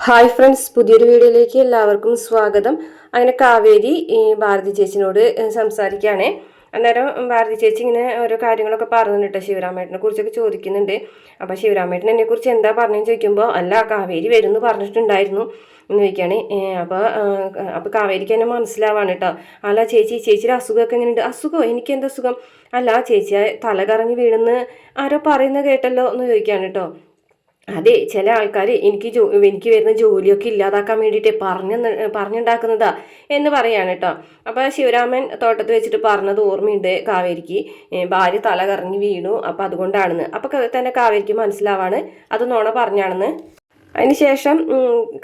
Hi friends, പുതിയൊരു വീഡിയോയിലേക്ക് എല്ലാവർക്കും സ്വാഗതം. അങ്ങനെ കാവേരി ഭാരതി ചേച്ചിനോട് സംസാരിക്കുകയാണേ. അന്നേരം ഭാരതി ചേച്ചി ഇങ്ങനെ ഓരോ കാര്യങ്ങളൊക്കെ പറഞ്ഞിട്ട് ശിവരാമേട്ടനെ കുറിച്ചൊക്കെ ചോദിക്കുന്നുണ്ട്. അപ്പം ശിവരാമേട്ടൻ എന്നെ കുറിച്ച് എന്താ പറഞ്ഞെന്ന് ചോദിക്കുമ്പോൾ, അല്ല കാവേരി വരുമെന്ന് പറഞ്ഞിട്ടുണ്ടായിരുന്നു എന്ന് ചോദിക്കുകയാണ്. അപ്പോൾ കാവേരിക്ക് എന്നെ മനസ്സിലാവാണ് കേട്ടോ. അല്ല ചേച്ചിയുടെ അസുഖമൊക്കെ എങ്ങനെയുണ്ട്? അസുഖമോ? എനിക്ക് എന്താ അസുഖം? അല്ല ചേച്ചി തല കറങ്ങി വീണെന്ന് ആരോ പറയുന്നത് കേട്ടല്ലോ എന്ന് ചോദിക്കുകയാണ് കേട്ടോ. അതെ, ചില ആൾക്കാർ എനിക്ക് വരുന്ന ജോലിയൊക്കെ ഇല്ലാതാക്കാൻ വേണ്ടിയിട്ട് പറഞ്ഞുണ്ടാക്കുന്നതാ എന്ന് പറയാണ് കേട്ടോ. അപ്പോൾ ശിവരാമൻ തോട്ടത്ത് വെച്ചിട്ട് പറഞ്ഞത് ഓർമ്മയുണ്ട് കാവേരിക്ക്, ഭാര്യ തല കറങ്ങി വീണു, അപ്പം അതുകൊണ്ടാണെന്ന്. അപ്പം തന്നെ കാവേരിക്ക് മനസ്സിലാവാണ് അത് നോണ പറഞ്ഞാണെന്ന്. അതിനുശേഷം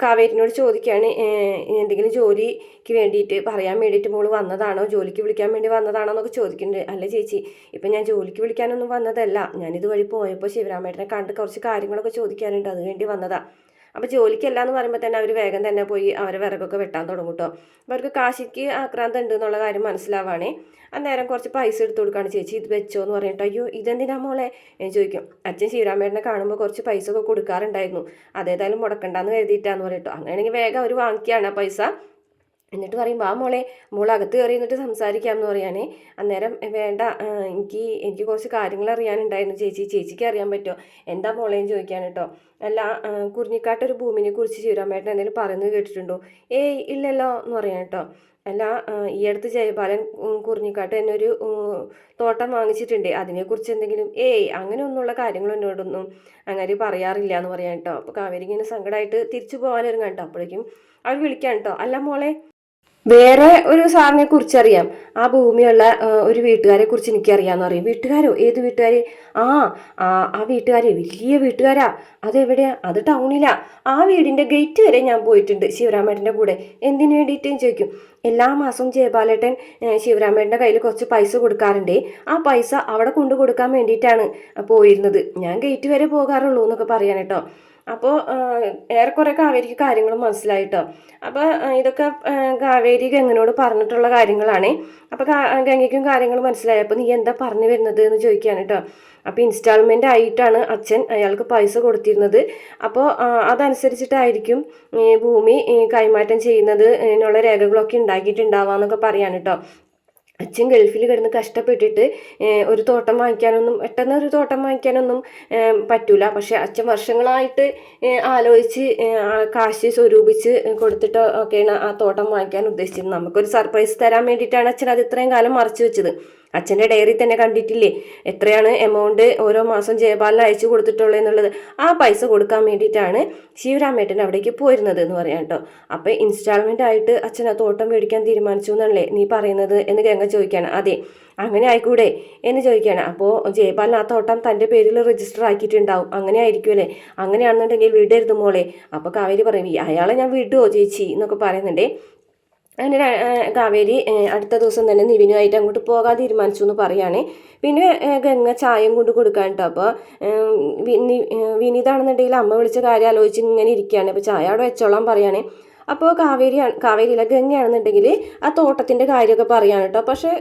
കാവേരിനോട് ചോദിക്കുകയാണ്, എന്തെങ്കിലും ജോലിക്ക് വേണ്ടിയിട്ട് പറയാൻ വേണ്ടിയിട്ട് മോള് വന്നതാണോ, ജോലിക്ക് വിളിക്കാൻ വേണ്ടി വന്നതാണോ എന്നൊക്കെ ചോദിക്കുന്നുണ്ട്. അല്ല ചേച്ചി, ഇപ്പം ഞാൻ ജോലിക്ക് വിളിക്കാനൊന്നും വന്നതല്ല, ഞാനിതുവഴി പോയപ്പോൾ ശിവരാമേട്ടനെ കണ്ട് കുറച്ച് കാര്യങ്ങളൊക്കെ ചോദിക്കാനുണ്ട്, അതുവേണ്ടി വന്നതാ. അപ്പോൾ ജോലിക്കല്ല എന്ന് പറയുമ്പോൾ തന്നെ അവർ വേഗം തന്നെ പോയി അവരെ വിറകൊക്കെ വെട്ടാൻ തുടങ്ങും കേട്ടോ. അവർക്ക് കാശിക്ക് ആക്രാന്തം ഉണ്ട് എന്നുള്ള കാര്യം മനസ്സിലാവാണേ. അന്നേരം കുറച്ച് പൈസ എടുത്തു കൊടുക്കുകയാണ്. ചേച്ചി ഇത് വെച്ചോ എന്ന് പറഞ്ഞിട്ട്, അയ്യോ ഇതെന്തിനാ മോളെ ചോദിക്കും. അച്ഛൻ ശിവരാമേട്ടനെ കാണുമ്പോൾ കുറച്ച് പൈസ ഒക്കെ കൊടുക്കാറുണ്ടായിരുന്നു, അതേതായാലും മുടക്കണ്ടെന്ന് കരുതിയിട്ടാന്ന് പറയട്ടോ. അങ്ങനെയാണെങ്കിൽ വേഗം അവർ വാങ്ങിക്കുകയാണ് ആ പൈസ. എന്നിട്ട് പറയും, വാ മോളെ, അകത്ത് കയറി എന്നിട്ട് സംസാരിക്കാമെന്ന് പറയാനേ. അന്നേരം വേണ്ട, എനിക്ക് കുറച്ച് കാര്യങ്ങൾ അറിയാനുണ്ടായിരുന്നു ചേച്ചിക്ക് അറിയാൻ പറ്റുമോ? എന്താ മോളേന്ന് ചോദിക്കാൻ കേട്ടോ. അല്ല, കുറിഞ്ഞിക്കാട്ടൊരു ഭൂമിനെ കുറിച്ച് ശിവരാമേട്ടൻ എന്തെങ്കിലും പറയുന്നത് കേട്ടിട്ടുണ്ടോ? ഏയ് ഇല്ലല്ലോ എന്ന് പറയാൻ കേട്ടോ. അല്ല, ഈ അടുത്ത് ജയപാലൻ കുറിഞ്ഞിക്കാട്ട് തന്നെ ഒരു തോട്ടം വാങ്ങിച്ചിട്ടുണ്ട്, അതിനെക്കുറിച്ച് എന്തെങ്കിലും? ഏയ് അങ്ങനെ ഒന്നുള്ള കാര്യങ്ങൾ എന്നോടൊന്നും അങ്ങനെ പറയാറില്ല എന്ന് പറയാൻ കേട്ടോ. അപ്പോൾ കാവേരി ഇങ്ങനെ സങ്കടമായിട്ട് തിരിച്ചു പോകാനൊരുങ്ങാം കേട്ടോ. അപ്പോഴേക്കും അവർ വിളിക്കാൻ കേട്ടോ. അല്ല മോളെ, വേറെ ഒരു സാറിനെ കുറിച്ച് അറിയാം, ആ ഭൂമിയുള്ള ഒരു വീട്ടുകാരെ കുറിച്ച് എനിക്കറിയാമെന്ന് പറയും. വീട്ടുകാരോ? ഏത് വീട്ടുകാർ? ആ ആ വീട്ടുകാരെ വലിയ വീട്ടുകാരാ. അതെവിടെയാ? അത് ടൗണിലാ. ആ വീടിൻ്റെ ഗേറ്റ് വരെ ഞാൻ പോയിട്ടുണ്ട് ശിവരാമേട്ടൻ്റെ കൂടെ. എന്തിനു വേണ്ടിയിട്ടെന്ന് ചോദിക്കും. എല്ലാ മാസവും ജയപാലേട്ടൻ ശിവരാമേട്ടൻ്റെ കയ്യിൽ കുറച്ച് പൈസ കൊടുക്കാറുണ്ടേ, ആ പൈസ അവിടെ കൊണ്ടു കൊടുക്കാൻ വേണ്ടിയിട്ടാണ് പോയിരുന്നത്. ഞാൻ ഗേറ്റ് വരെ പോകാറുള്ളൂ എന്നൊക്കെ പറയാൻ കേട്ടോ. അപ്പോൾ ഏറെക്കുറെ കാവേരിക്ക് കാര്യങ്ങൾ മനസ്സിലായിട്ടോ. അപ്പോൾ ഇതൊക്കെ കാവേരി ഗംഗനോട് പറഞ്ഞിട്ടുള്ള കാര്യങ്ങളാണ്. അപ്പോൾ ഗംഗയ്ക്കും കാര്യങ്ങൾ മനസ്സിലായി. അപ്പോൾ നീ എന്താ പറഞ്ഞു വരുന്നത് എന്ന് ചോദിക്കുകയാണ് കേട്ടോ. അപ്പോൾ ഇൻസ്റ്റാൾമെൻ്റ് ആയിട്ടാണ് അച്ഛൻ അയാൾക്ക് പൈസ കൊടുത്തിരുന്നത്. അപ്പോൾ അതനുസരിച്ചിട്ടായിരിക്കും ഭൂമി കൈമാറ്റം ചെയ്യുന്നത് എന്നുള്ള രേഖകളൊക്കെ ഉണ്ടാക്കിയിട്ടുണ്ടാവാന്നൊക്കെ പറയാൻ കേട്ടോ. അച്ഛൻ ഗൾഫിൽ കിടന്ന് കഷ്ടപ്പെട്ടിട്ട് ഒരു തോട്ടം വാങ്ങിക്കാനൊന്നും പെട്ടെന്ന് ഒരു തോട്ടം വാങ്ങിക്കാനൊന്നും പറ്റൂല. പക്ഷെ അച്ഛൻ വർഷങ്ങളായിട്ട് ആലോചിച്ച് കാശ് സ്വരൂപിച്ച് കൊടുത്തിട്ട് ഒക്കെയാണ് ആ തോട്ടം വാങ്ങിക്കാൻ ഉദ്ദേശിച്ചത്. നമുക്കൊരു സർപ്രൈസ് തരാൻ വേണ്ടിയിട്ടാണ് അച്ഛൻ അത് ഇത്രയും കാലം മറച്ചു വെച്ചത്. അച്ഛൻ്റെ ഡയറി തന്നെ കണ്ടിട്ടില്ലേ എത്രയാണ് എമൗണ്ട് ഓരോ മാസം ജയപാലിന് അയച്ചു കൊടുത്തിട്ടുള്ളത് എന്നുള്ളത്. ആ പൈസ കൊടുക്കാൻ വേണ്ടിയിട്ടാണ് ശിവരാമേട്ടൻ അവിടേക്ക് പോയിരുന്നത് എന്ന് പറയാം കേട്ടോ. അപ്പം ഇൻസ്റ്റാൾമെൻ്റ് ആയിട്ട് അച്ഛൻ ആ തോട്ടം മേടിക്കാൻ തീരുമാനിച്ചു എന്നല്ലേ നീ പറയുന്നത് എന്ന് ഗംഗ ചോദിക്കുകയാണ്. അതെ, അങ്ങനെ ആയിക്കൂടെ എന്ന് ചോദിക്കുകയാണ്. അപ്പോൾ ജയപാലിന് ആ തോട്ടം തൻ്റെ പേരിൽ രജിസ്റ്റർ ആക്കിയിട്ടുണ്ടാവും, അങ്ങനെ ആയിരിക്കുമല്ലേ? അങ്ങനെയാണെന്നുണ്ടെങ്കിൽ വിടരുത് മോളെ. അപ്പോൾ കാവേരി പറയും, അയാളെ ഞാൻ വിടുമോ ചേച്ചി എന്നൊക്കെ പറയുന്നുണ്ടേ. അങ്ങനെ കാവേരി അടുത്ത ദിവസം തന്നെ നിവിനുമായിട്ട് അങ്ങോട്ട് പോകാൻ തീരുമാനിച്ചു എന്ന് പറയുകയാണ്. പിന്നെ ഗംഗ ചായയും കൊണ്ട് കൊടുക്കാൻ കേട്ടോ. അപ്പോൾ വിനീതാണെന്നുണ്ടെങ്കിൽ അമ്മ വിളിച്ച കാര്യം ആലോചിച്ച് ഇങ്ങനെ ഇരിക്കുകയാണ്. അപ്പോൾ ചായ അവിടെ വെച്ചോളാൻ പറയുകയാണ്. അപ്പോൾ കാവേരിയിലെ ഗംഗയാണെന്നുണ്ടെങ്കിൽ ആ തോട്ടത്തിൻ്റെ കാര്യമൊക്കെ പറയാണ് കേട്ടോ. പക്ഷേ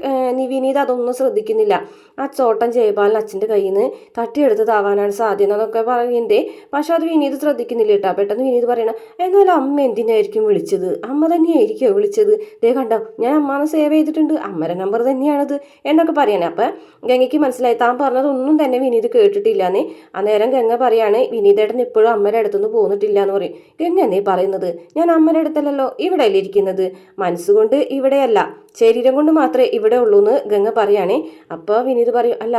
വിനീത് അതൊന്നും ശ്രദ്ധിക്കുന്നില്ല. ആ തോട്ടം ജയപാലൻ അച്ഛൻ്റെ കയ്യിൽ നിന്ന് തട്ടിയെടുത്തതാവാനാണ് സാധ്യത എന്നൊക്കെ പറയുന്നുണ്ട്. പക്ഷെ അത് വിനീത് ശ്രദ്ധിക്കുന്നില്ല കേട്ടോ. പെട്ടെന്ന് വിനീത് പറയണം, എന്നാൽ അമ്മ എന്തിനായിരിക്കും വിളിച്ചത്? അമ്മ തന്നെയായിരിക്കുമോ വിളിച്ചത്? ദേ കണ്ടോ, ഞാൻ അമ്മാനെ സേവ് ചെയ്തിട്ടുണ്ട്, അമ്മയുടെ നമ്പർ തന്നെയാണത് എന്നൊക്കെ പറയണേ. അപ്പം ഗംഗയ്ക്ക് മനസ്സിലായി താൻ പറഞ്ഞതൊന്നും തന്നെ വിനീത് കേട്ടിട്ടില്ലാന്നേ. അന്നേരം ഗംഗ പറയാണ്, വിനീതേട്ടൻ ഇപ്പോഴും അമ്മയുടെ അടുത്തൊന്നും പോന്നിട്ടില്ല എന്ന് പറയും. ഗംഗ എന്നേ പറയുന്നത്, ഞാൻ അമ്മ അടുത്തല്ലോ ഇവിടെ അല്ലേ ഇരിക്കുന്നത്, മനസ്സുകൊണ്ട് ഇവിടെയല്ല, ശരീരം കൊണ്ട് മാത്രമേ ഇവിടെ ഉള്ളൂ എന്ന് ഗംഗ പറയുകയാണേ. അപ്പോൾ വിനീത് പറയും, അല്ല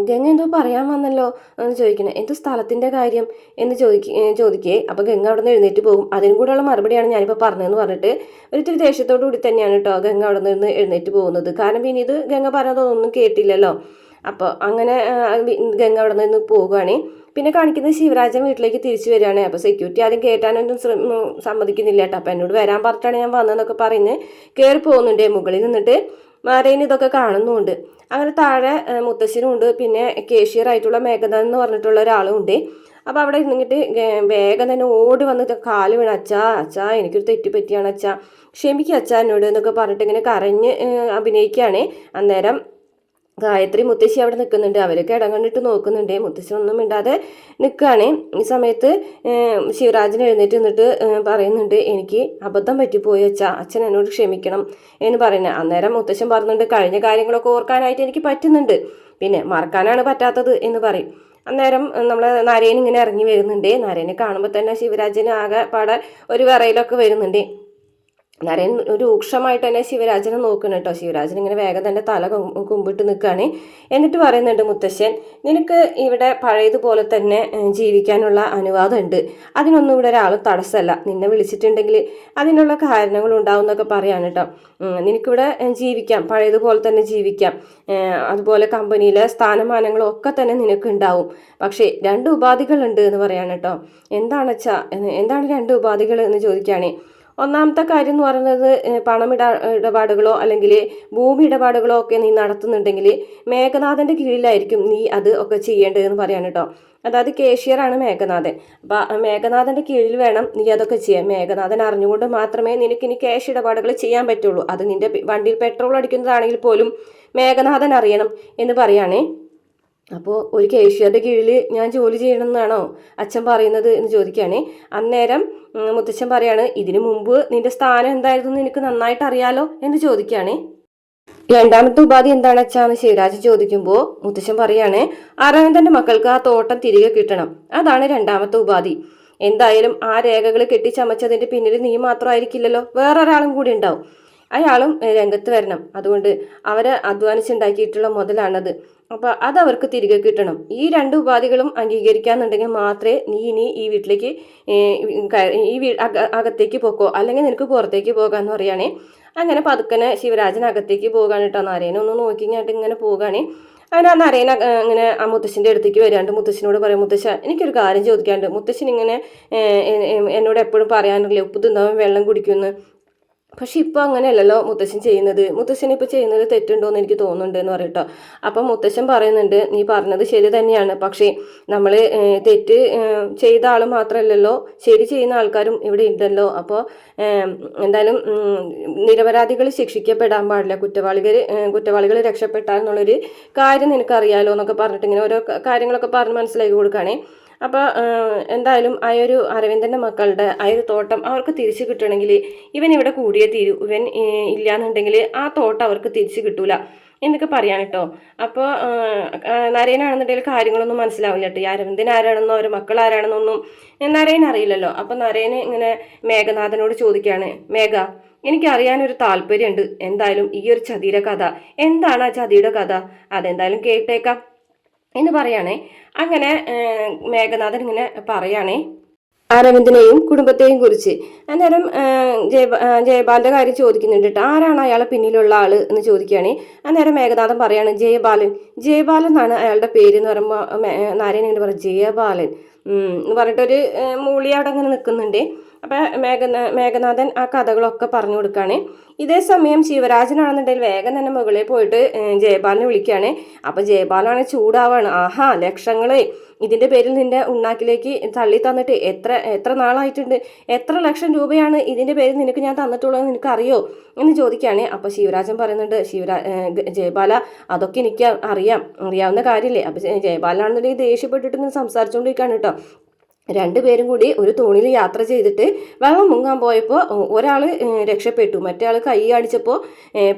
ഗംഗ എന്തോ പറയാൻ വന്നല്ലോ എന്ന് ചോദിക്കണേ. എന്തോ സ്ഥലത്തിൻ്റെ കാര്യം എന്ന് ചോദിക്കേ. അപ്പോൾ ഗംഗ അവിടെ നിന്ന് എഴുന്നേറ്റ് പോകും. അതിനും കൂടെയുള്ള മറുപടിയാണ് ഞാനിപ്പോൾ പറഞ്ഞതെന്ന് പറഞ്ഞിട്ട് ഒരിത്തിരി ദേഷ്യത്തോടു കൂടി തന്നെയാണ് കേട്ടോ ഗംഗ അവിടെ നിന്ന് എഴുന്നേറ്റ് പോകുന്നത്. കാരണം വിനീത് ഗംഗ പറഞ്ഞതൊന്നും കേട്ടില്ലല്ലോ. അപ്പോൾ അങ്ങനെ ഗംഗ അവിടെ നിന്ന് പോകുകയാണേ. പിന്നെ കാണിക്കുന്നത് ശിവരാജൻ വീട്ടിലേക്ക് തിരിച്ചു വരികയാണ്. അപ്പോൾ സെക്യൂരിറ്റി ആദ്യം കയറ്റാനൊന്നും സമ്മതിക്കുന്നില്ല കേട്ടോ. അപ്പോൾ എന്നോട് വരാൻ പറഞ്ഞിട്ടാണ് ഞാൻ വന്നതെന്നൊക്കെ പറഞ്ഞ് കയറി പോകുന്നുണ്ട്. മുകളിൽ നിന്നിട്ട് മാരേന് ഇതൊക്കെ കാണുന്നുമുണ്ട്. അങ്ങനെ താഴെ മുത്തശ്ശനും ഉണ്ട്, പിന്നെ കേഷ്യറായിട്ടുള്ള മേഘനാഥ് എന്ന് പറഞ്ഞിട്ടുള്ള ഒരാളും ഉണ്ട്. അപ്പോൾ അവിടെ ഇരുന്നിട്ട് വേഗം തന്നെ ഓടി വന്നിട്ട് കാല് വീണ്, അച്ഛാ എനിക്കൊരു തെറ്റ് പറ്റിയാണ് അച്ഛാ, ക്ഷമിക്കുക അച്ഛാ എന്നോട് എന്നൊക്കെ പറഞ്ഞിട്ട് ഇങ്ങനെ കരഞ്ഞ് അഭിനയിക്കുകയാണ്. അന്നേരം ഗായത്രി മുത്തശ്ശി അവിടെ നിൽക്കുന്നുണ്ട്. അവരൊക്കെ ഇടം കണ്ടിട്ട് നോക്കുന്നുണ്ട്. മുത്തശ്ശി ഒന്നും മിണ്ടാതെ നിൽക്കുകയാണ്. ഈ സമയത്ത് ശിവരാജൻ എഴുന്നേറ്റ് നിന്നിട്ട് പറയുന്നുണ്ട്, എനിക്ക് അബദ്ധം പറ്റിപ്പോയി അച്ഛൻ എന്നോട് ക്ഷമിക്കണം എന്ന് പറയുന്നത്. അന്നേരം മുത്തശ്ശൻ പറയുന്നുണ്ട്, കഴിഞ്ഞ കാര്യങ്ങളൊക്കെ ഓർക്കാനായിട്ട് എനിക്ക് പറ്റുന്നുണ്ട്, പിന്നെ മറക്കാനാണ് പറ്റാത്തത് എന്ന് പറയും. അന്നേരം നമ്മൾ നരേൻ ഇങ്ങനെ ഇറങ്ങി വരുന്നുണ്ട്. നരേനെ കാണുമ്പോൾ തന്നെ ശിവരാജന് ആകെ പാടെ ഒരു വിറയിലൊക്കെ വരുന്നുണ്ട്. നരേൻ രൂക്ഷമായിട്ട് തന്നെ ശിവരാജനെ നോക്കണം കേട്ടോ. ശിവരാജൻ ഇങ്ങനെ വേഗം തന്നെ തല കുമ്പിട്ട് നിൽക്കുകയാണ്. എന്നിട്ട് പറയുന്നുണ്ട്, മുത്തശ്ശൻ, നിനക്ക് ഇവിടെ പഴയതുപോലെ തന്നെ ജീവിക്കാനുള്ള അനുവാദമുണ്ട്. അതിനൊന്നും ഇവിടെ ഒരാളും തടസ്സമല്ല. നിന്നെ വിളിച്ചിട്ടുണ്ടെങ്കിൽ അതിനുള്ള കാരണങ്ങൾ ഉണ്ടാവും എന്നൊക്കെ പറയാണ് കേട്ടോ. നിനക്കിവിടെ ജീവിക്കാം, പഴയതുപോലെ തന്നെ ജീവിക്കാം. അതുപോലെ കമ്പനിയിലെ സ്ഥാനമാനങ്ങളും ഒക്കെ തന്നെ നിനക്ക് ഉണ്ടാവും. പക്ഷേ 2 ഉപാധികളുണ്ട് എന്ന് പറയാണ് കേട്ടോ. എന്താണ് 2 ഉപാധികൾ എന്ന് ചോദിക്കുകയാണേ. ഒന്നാമത്തെ കാര്യം എന്ന് പറയുന്നത്, ഇടപാടുകളോ അല്ലെങ്കിൽ ഭൂമി ഇടപാടുകളോ ഒക്കെ നീ നടത്തുന്നുണ്ടെങ്കിൽ മേഘനാഥൻ്റെ കീഴിലായിരിക്കും നീ അത് ഒക്കെ ചെയ്യേണ്ടതെന്ന് പറയാണ് കേട്ടോ. അതായത് കേഷ്യറാണ് മേഘനാഥൻ. അപ്പം മേഘനാഥൻ്റെ കീഴിൽ വേണം നീ അതൊക്കെ ചെയ്യാൻ. മേഘനാഥൻ അറിഞ്ഞുകൊണ്ട് മാത്രമേ നിനക്ക് ഇനി ക്യാഷ് ഇടപാടുകൾ ചെയ്യാൻ പറ്റുള്ളൂ. അത് നിന്റെ വണ്ടിയിൽ പെട്രോൾ അടിക്കുന്നതാണെങ്കിൽ പോലും മേഘനാഥൻ അറിയണം എന്ന് പറയുകയാണേ. അപ്പോൾ ഒരു കേഷ്യറുടെ കീഴിൽ ഞാൻ ജോലി ചെയ്യണമെന്നാണോ അച്ഛൻ പറയുന്നത് എന്ന് ചോദിക്കുകയാണേ. അന്നേരം മുത്തച്ഛൻ പറയാണ്, ഇതിനു മുമ്പ് നിന്റെ സ്ഥാനം എന്തായിരുന്നു നിനക്ക് നന്നായിട്ട് അറിയാലോ എന്ന് ചോദിക്കുകയാണേ. 2ാമത്തെ ഉപാധി എന്താണ് അച്ഛാന്ന് ശിവരാജ് ചോദിക്കുമ്പോൾ മുത്തച്ഛൻ പറയാണ്, അരവിന്ദന്റെ മക്കൾക്ക് ആ തോട്ടം തിരികെ കിട്ടണം. അതാണ് 2ാമത്തെ ഉപാധി. എന്തായാലും ആ രേഖകൾ കെട്ടിച്ചമച്ചതിന്റെ പിന്നിൽ നീ മാത്രമായിരിക്കില്ലല്ലോ, വേറൊരാളും കൂടി ഉണ്ടാവും. അയാളും രംഗത്ത് വരണം. അതുകൊണ്ട് അവരെ അധ്വാനിച്ചുണ്ടാക്കിയിട്ടുള്ള മുതലാണത്. അപ്പോൾ അതവർക്ക് തിരികെ കിട്ടണം. ഈ 2 ഉപാധികളും അംഗീകരിക്കാന്നുണ്ടെങ്കിൽ മാത്രമേ നീ ഇനി ഈ വീട്ടിലേക്ക് അകത്തേക്ക് പോക്കോ, അല്ലെങ്കിൽ നിനക്ക് പുറത്തേക്ക് പോകാമെന്ന് പറയുകയാണേ. അങ്ങനെ പതുക്കനെ ശിവരാജൻ അകത്തേക്ക് പോകാൻ കേട്ടോ. നരേനെ ഒന്ന് നോക്കിങ്ങാട്ട് ഇങ്ങനെ പോകാണേ. അങ്ങനെ ആ നരേന ഇങ്ങനെ ആ മുത്തശ്ശൻ്റെ അടുത്തേക്ക് വരാണ്ട് മുത്തശ്ശനോട് പറയും, മുത്തശ്ശ, എനിക്കൊരു കാര്യം ചോദിക്കാണ്ട്. മുത്തശ്ശൻ ഇങ്ങനെ എന്നോട് എപ്പോഴും പറയാറില്ലേ ഉപ്പ് തിന്നവൻ വെള്ളം കുടിക്കുമെന്ന്. പക്ഷെ ഇപ്പോൾ അങ്ങനെയല്ലല്ലോ മുത്തശ്ശൻ ചെയ്യുന്നത്. മുത്തശ്ശൻ ഇപ്പോൾ ചെയ്യുന്നത് തെറ്റുണ്ടോ എന്ന് എനിക്ക് തോന്നുന്നുണ്ട് എന്ന് പറയട്ടോ. അപ്പം മുത്തശ്ശൻ പറയുന്നുണ്ട്, നീ പറഞ്ഞത് ശരി തന്നെയാണ്. പക്ഷേ നമ്മൾ തെറ്റ് ചെയ്ത ആൾ മാത്രമല്ലല്ലോ, ശരി ചെയ്യുന്ന ആൾക്കാരും ഇവിടെ ഉണ്ടല്ലോ. അപ്പോൾ എന്തായാലും നിരപരാധികൾ ശിക്ഷിക്കപ്പെടാൻ പാടില്ല, കുറ്റവാളികൾ രക്ഷപ്പെട്ടാൽ എന്നുള്ളൊരു കാര്യം നിനക്കറിയാലോ എന്നൊക്കെ പറഞ്ഞിട്ട് ഇങ്ങനെ ഓരോ കാര്യങ്ങളൊക്കെ പറഞ്ഞ് മനസ്സിലാക്കി കൊടുക്കുകയാണേ. അപ്പോൾ എന്തായാലും ആ ഒരു അരവിന്ദൻ്റെ മക്കളുടെ ആ ഒരു തോട്ടം അവർക്ക് തിരിച്ചു കിട്ടണമെങ്കിൽ ഇവൻ ഇവിടെ കൂടിയേ തീരൂ. ഇവൻ ഇല്ലയെന്നുണ്ടെങ്കിൽ ആ തോട്ടം അവർക്ക് തിരിച്ചു കിട്ടൂല എന്നൊക്കെ പറയാൻ കേട്ടോ. അപ്പോൾ നരേനാണെന്നുണ്ടെങ്കിൽ കാര്യങ്ങളൊന്നും മനസ്സിലാവില്ല കേട്ടോ. ഈ അരവിന്ദൻ ആരാണെന്നോ ഒരു മക്കൾ ആരാണെന്നൊന്നും നരേൻ അറിയില്ലല്ലോ. അപ്പോൾ നരേന് ഇങ്ങനെ മേഘനാഥനോട് ചോദിക്കുകയാണ്, മേഘ, എനിക്കറിയാനൊരു താല്പര്യമുണ്ട്. എന്തായാലും ഈ ഒരു ചതിയുടെ കഥ എന്താണ്, ആ ചതിയുടെ കഥ അതെന്തായാലും കേട്ടേക്കാം എന്ന് പറയാണേ. അങ്ങനെ മേഘനാഥൻ ഇങ്ങനെ പറയാണേ അരവിന്ദനെയും കുടുംബത്തെയും കുറിച്ച്. അന്നേരം ജയപാലിന്റെ കാര്യം ചോദിക്കുന്നുണ്ട് കേട്ടോ. ആരാണ് അയാളെ പിന്നിലുള്ള ആള് എന്ന് ചോദിക്കുകയാണ്. അന്നേരം മേഘനാഥൻ പറയാണ്, ജയബാലൻ എന്നാണ് അയാളുടെ പേര് എന്ന് പറയുമ്പോൾ നാരായണൻ ഇങ്ങനെ പറയും, ജയബാലൻ എന്ന് പറഞ്ഞിട്ടൊരു മൂളി അവിടെ അങ്ങനെ നിൽക്കുന്നുണ്ട്. അപ്പം മേഘനാഥൻ ആ കഥകളൊക്കെ പറഞ്ഞു കൊടുക്കുകയാണ്. ഇതേ സമയം ശിവരാജനാണെന്നുണ്ടെങ്കിൽ വേഗം തന്നെ മുകളിൽ പോയിട്ട് ജയപാലിനെ വിളിക്കുകയാണ്. അപ്പം ജയപാലാണെങ്കിൽ ചൂടാവാണ്. ആഹാ, ലക്ഷങ്ങൾ ഇതിൻ്റെ പേരിൽ നിന്റെ ഉണ്ണാക്കിലേക്ക് തള്ളി തന്നിട്ട് എത്ര നാളായിട്ടുണ്ട്, എത്ര ലക്ഷം രൂപയാണ് ഇതിൻ്റെ പേരിൽ നിനക്ക് ഞാൻ തന്നിട്ടുള്ളത് നിനക്കറിയോ എന്ന് ചോദിക്കുകയാണ്. അപ്പോൾ ശിവരാജൻ പറയുന്നുണ്ട്, ജയപാല, അതൊക്കെ എനിക്ക് അറിയാവുന്ന കാര്യമില്ലേ. അപ്പം ജയപാലാണെന്നുണ്ടെങ്കിൽ ദേഷ്യപ്പെട്ടിട്ട് ഇങ്ങനെ സംസാരിച്ചുകൊണ്ടിരിക്കുകയാണ് കേട്ടോ. 2 പേരും കൂടി ഒരു തോണിയിൽ യാത്ര ചെയ്തിട്ട് വെള്ളം മുങ്ങാൻ പോയപ്പോൾ ഒരാൾ രക്ഷപ്പെട്ടു, മറ്റേ ആൾ കൈ അടിച്ചപ്പോൾ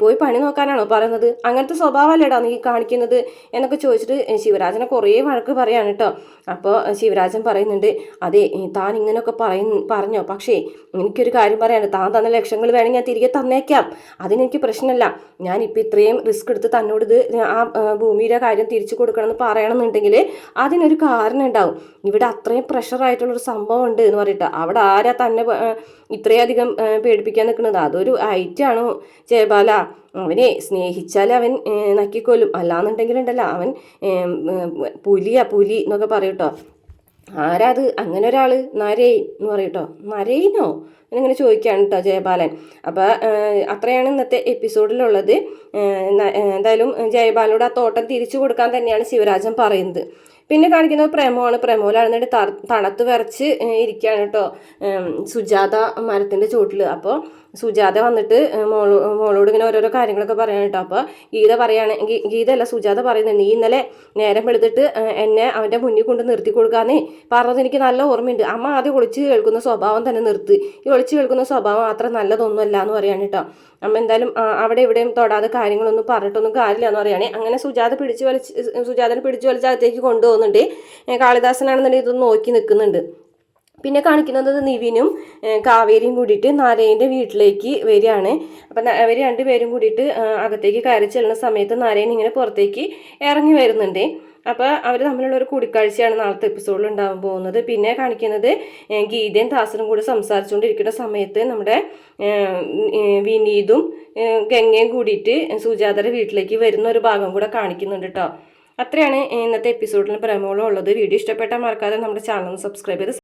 പോയി പണി നോക്കാനാണോ പറയുന്നത്, അങ്ങനത്തെ സ്വഭാവമല്ലേടാ നീ കാണിക്കുന്നത് എന്നൊക്കെ ചോദിച്ചിട്ട് ശിവരാജനെ കുറേ വഴക്ക് പറയാണ് കേട്ടോ. അപ്പോൾ ശിവരാജൻ പറയുന്നുണ്ട്, അതെ താൻ ഇങ്ങനെയൊക്കെ പറഞ്ഞോ, പക്ഷേ എനിക്കൊരു കാര്യം പറയാണ്, താൻ തന്ന ലക്ഷങ്ങൾ വേണമെങ്കിൽ ഞാൻ തിരികെ തന്നേക്കാം, അതിനെനിക്ക് പ്രശ്നമല്ല. ഞാനിപ്പോൾ ഇത്രയും റിസ്ക് എടുത്ത് തന്നോട് ഇത് ആ ഭൂമിയുടെ കാര്യം തിരിച്ചു കൊടുക്കണമെന്ന് പറയണമെന്നുണ്ടെങ്കിൽ അതിനൊരു കാരണം ഉണ്ടാവും. ഇവിടെ അത്രയും പ്രഷറായിട്ടുള്ളൊരു സംഭവം ഉണ്ട് എന്ന് പറഞ്ഞിട്ട് അവിടെ ആരാ തന്നെ ഇത്രയധികം പേടിപ്പിക്കാൻ നിൽക്കുന്നത്? അതൊരു ഐറ്റാണോ ജയബാല? അവനെ സ്നേഹിച്ചാൽ അവൻ നക്കിക്കൊല്ലും, അല്ലാന്നുണ്ടെങ്കിലുണ്ടല്ലോ അവൻ പുലി എന്നൊക്കെ പറയൂട്ടോ. ആരാ അത്? അങ്ങനെ ഒരാൾ നരേൻ എന്ന് പറയൂട്ടോ. നരേനോ എന്നിങ്ങനെ ചോദിക്കുകയാണ് കേട്ടോ ജയബാലൻ. അപ്പോൾ അത്രയാണ് ഇന്നത്തെ എപ്പിസോഡിലുള്ളത്. എന്തായാലും ജയബാലനോട് ആ തോട്ടം തിരിച്ചു കൊടുക്കാൻ തന്നെയാണ് ശിവരാജൻ പറയുന്നത്. പിന്നെ കാണിക്കുന്നത് പ്രേമമാണ്. പ്രേമോലാണെന്നിട്ട് തണുത്ത് വിറച്ച് ഇരിക്കുകയാണ് കേട്ടോ സുജാത മരത്തിൻ്റെ ചോട്ടിൽ. അപ്പോൾ സുജാത വന്നിട്ട് മോളോട് ഇങ്ങനെ ഓരോരോ കാര്യങ്ങളൊക്കെ പറയാൻ കേട്ടോ. അപ്പോൾ ഗീതയല്ല സുജാത പറയുന്നത്, നീ ഇന്നലെ നേരം വെളുത്തിട്ട് എന്നെ അവൻ്റെ മുന്നിൽ കൊണ്ട് നിർത്തി കൊടുക്കാന്നേ പറഞ്ഞത് എനിക്ക് നല്ല ഓർമ്മയുണ്ട്. അമ്മ ആദ്യം ഒളിച്ച് കേൾക്കുന്ന സ്വഭാവം തന്നെ നിർത്തി. ഈ ഒളിച്ച് കേൾക്കുന്ന സ്വഭാവം അത്ര നല്ലതൊന്നുമല്ല എന്ന് പറയാൻ കേട്ടോ. അമ്മ എന്തായാലും അവിടെ ഇവിടെയും തൊടാതെ കാര്യങ്ങളൊന്നും പറഞ്ഞിട്ടൊന്നും കാര്യമില്ല എന്ന് പറയുകയാണെ. അങ്ങനെ സുജാതനെ പിടിച്ചു വലിച്ച് അകത്തേക്ക് കൊണ്ടുപോകുന്നുണ്ട്. കാളിദാസനാണെന്നുണ്ടെങ്കിൽ ഇതൊന്ന് നോക്കി നിൽക്കുന്നുണ്ട്. പിന്നെ കാണിക്കുന്നത് നിവിനും കാവേരിയും കൂടിയിട്ട് നാരായണൻ്റെ വീട്ടിലേക്ക് വരികയാണ്. അപ്പം അവർ രണ്ടുപേരും കൂടിയിട്ട് അകത്തേക്ക് കയറി ചെല്ലുന്ന സമയത്ത് നാരായണൻ ഇങ്ങനെ പുറത്തേക്ക് ഇറങ്ങി വരുന്നുണ്ട്. അപ്പോൾ അവർ തമ്മിലുള്ള ഒരു കൂടിക്കാഴ്ചയാണ് നാളത്തെ എപ്പിസോഡിൽ ഉണ്ടാകാൻ പോകുന്നത്. പിന്നെ കാണിക്കുന്നത് ഗീതയും ദാസനും കൂടി സംസാരിച്ചുകൊണ്ടിരിക്കുന്ന സമയത്ത് നമ്മുടെ വിനീതും ഗംഗയും കൂടിയിട്ട് സുജാതയുടെ വീട്ടിലേക്ക് വരുന്ന ഒരു ഭാഗം കൂടെ കാണിക്കുന്നുണ്ട് കേട്ടോ. അത്രയാണ് ഇന്നത്തെ എപ്പിസോഡിൽ പ്രമോളം ഉള്ളത്. വീഡിയോ ഇഷ്ടപ്പെട്ടാൽ മറക്കാതെ നമ്മുടെ ചാനൽ സബ്സ്ക്രൈബ് ചെയ്ത്